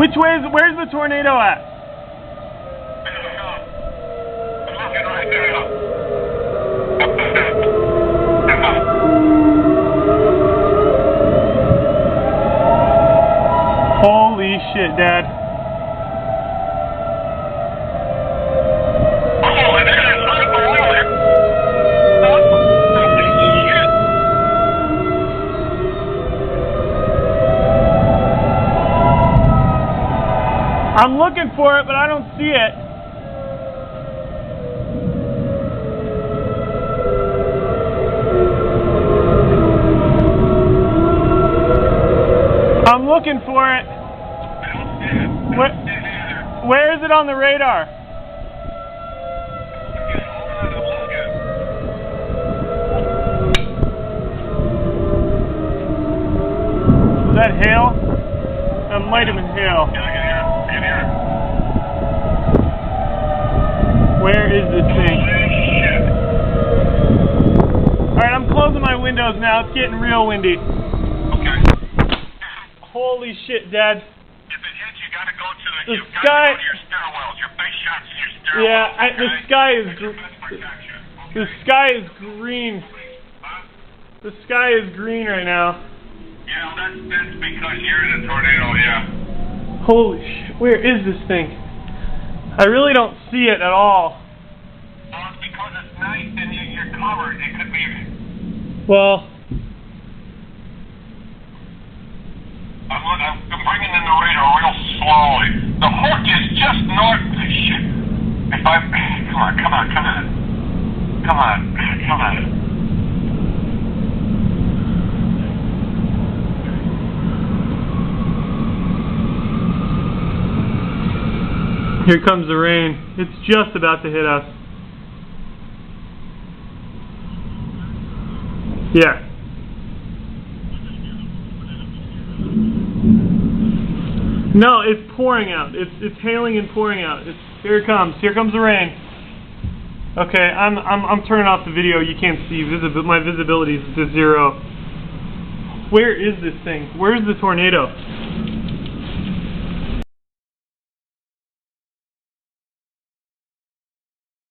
Where's the tornado at? I'm looking right now. Holy shit, Dad. Oh, it is unbelievable. Holy shit. I'm looking for it, but I don't see it. I'm looking for it. Where is it on the radar? Is that hail? That might have been hail. Where is this thing? Alright, I'm closing my windows now. It's getting real windy. Okay. Holy shit, Dad. If it hits, you gotta go to The you've sky- gotta go to your stairwells, your base shots in your stairwells. Yeah, okay? the sky is That's your best protection, okay? the sky is green. Huh? The sky is green right now. Yeah, that's because you're in a tornado, yeah. Holy shit, where is this thing? I really don't see it at all. Well, it's because it's night and you're covered. It could be. Well, I'm bringing in the radar real slowly. The hook is just north. Shit. If I come on. here comes the rain. It's just about to hit us. Yeah. No, it's pouring out. It's hailing and pouring out. Here it comes. Here comes the rain. Okay, I'm turning off the video. You can't see. My visibility is to 0. Where is this thing? Where's the tornado?